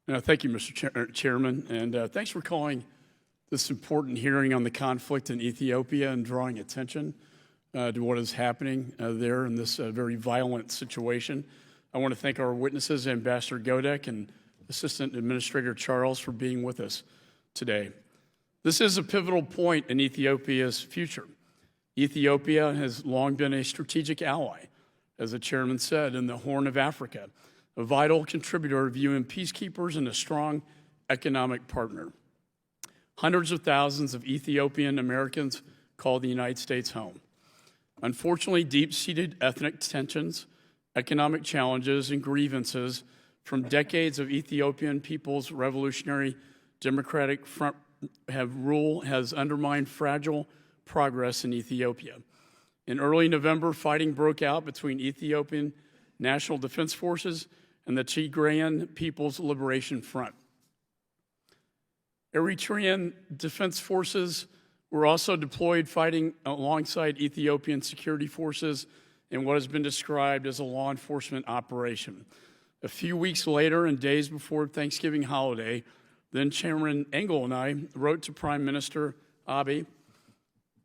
Thank you, Mr. Chairman, and thanks for calling this important hearing on the conflict in Ethiopia and drawing attention to what is happening there in this very violent situation. I want to thank our witnesses, Ambassador Godek and Assistant Administrator Charles, for being with us today. This is a pivotal point in Ethiopia's future. Ethiopia has long been a strategic ally, as the chairman said, in the Horn of Africa, a vital contributor of UN peacekeepers and a strong economic partner. Hundreds of thousands of Ethiopian Americans call the United States home. Unfortunately, deep-seated ethnic tensions, economic challenges, and grievances from decades of Ethiopian People's Revolutionary Democratic Front has undermined fragile progress in Ethiopia. In early November, fighting broke out between Ethiopian National Defense Forces and the Tigrayan People's Liberation Front. Eritrean defense forces were also deployed fighting alongside Ethiopian security forces in what has been described as a law enforcement operation. A few weeks later, and days before Thanksgiving holiday, then Chairman Engel and I wrote to Prime Minister Abiy.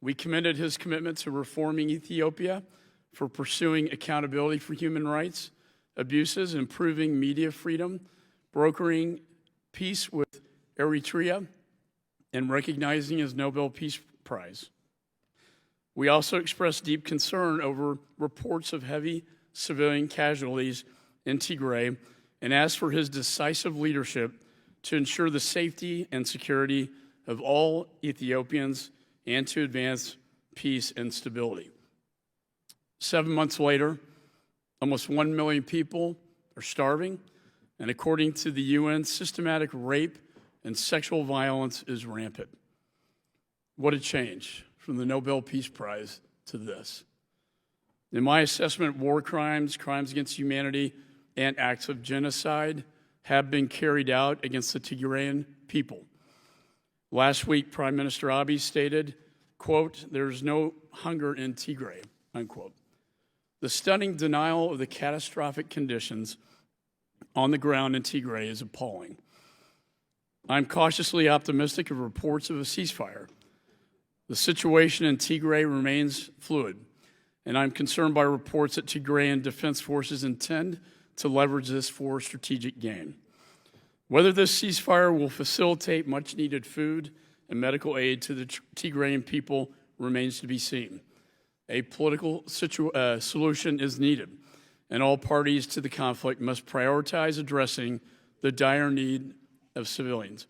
We commended his commitment to reforming Ethiopia, for pursuing accountability for human rights abuses, improving media freedom, brokering peace with Eritrea, and recognizing his Nobel Peace Prize. We also expressed deep concern over reports of heavy civilian casualties in Tigray and asked for his decisive leadership to ensure the safety and security of all Ethiopians and to advance peace and stability. 7 months later, almost 1 million people are starving, and according to the UN, systematic rape and sexual violence is rampant. What a change from the Nobel Peace Prize to this. In my assessment, war crimes, crimes against humanity, and acts of genocide have been carried out against the Tigrayan people. Last week, Prime Minister Abiy stated, quote, "There's no hunger in Tigray," unquote. The stunning denial of the catastrophic conditions on the ground in Tigray is appalling. I'm cautiously optimistic of reports of a ceasefire. The situation in Tigray remains fluid, and I'm concerned by reports that Tigrayan defense forces intend to leverage this for strategic gain. Whether this ceasefire will facilitate much-needed food and medical aid to the Tigrayan people remains to be seen. A political solution is needed, and all parties to the conflict must prioritize addressing the dire need of civilians.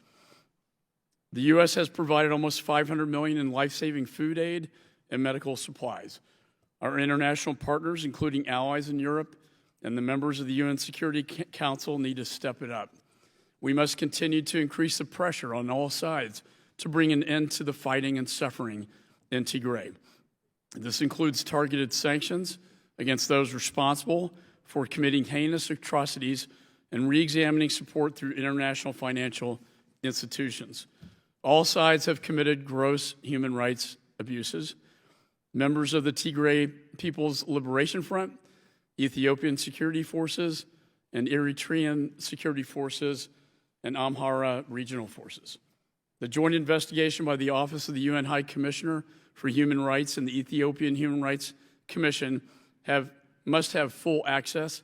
The U.S. has provided almost $500 million in life-saving food aid and medical supplies. Our international partners, including allies in Europe and the members of the UN Security Council, need to step it up. We must continue to increase the pressure on all sides to bring an end to the fighting and suffering in Tigray. This includes targeted sanctions against those responsible for committing heinous atrocities and re-examining support through international financial institutions. All sides have committed gross human rights abuses. Members of the Tigray People's Liberation Front, Ethiopian security forces, and Eritrean security forces, and Amhara regional forces. The joint investigation by the Office of the UN High Commissioner for Human Rights and the Ethiopian Human Rights Commission must have full access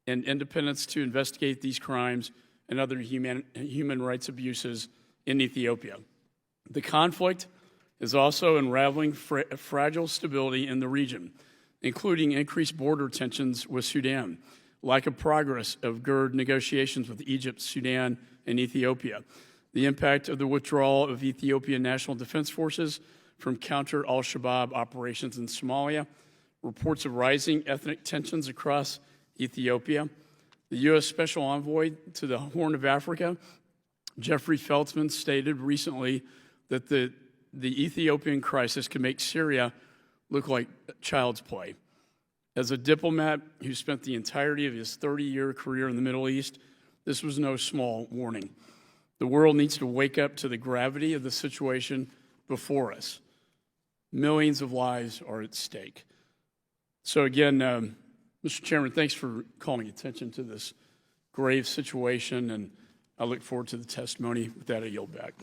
and independence to investigate these crimes and other human rights abuses in Ethiopia. The conflict is also unraveling fragile stability in the region, including increased border tensions with Sudan, lack of progress of GERD negotiations with Egypt, Sudan, and Ethiopia, the impact of the withdrawal of Ethiopian National Defense Forces from counter al-Shabaab operations in Somalia, reports of rising ethnic tensions across Ethiopia. The U.S. Special Envoy to the Horn of Africa, Jeffrey Feltman, stated recently that the Ethiopian crisis can make Syria look like child's play. As a diplomat who spent the entirety of his 30-year career in the Middle East, this was no small warning. The world needs to wake up to the gravity of the situation before us. Millions of lives are at stake. So again, Mr. Chairman, thanks for calling attention to this grave situation, and I look forward to the testimony. With that, I yield back.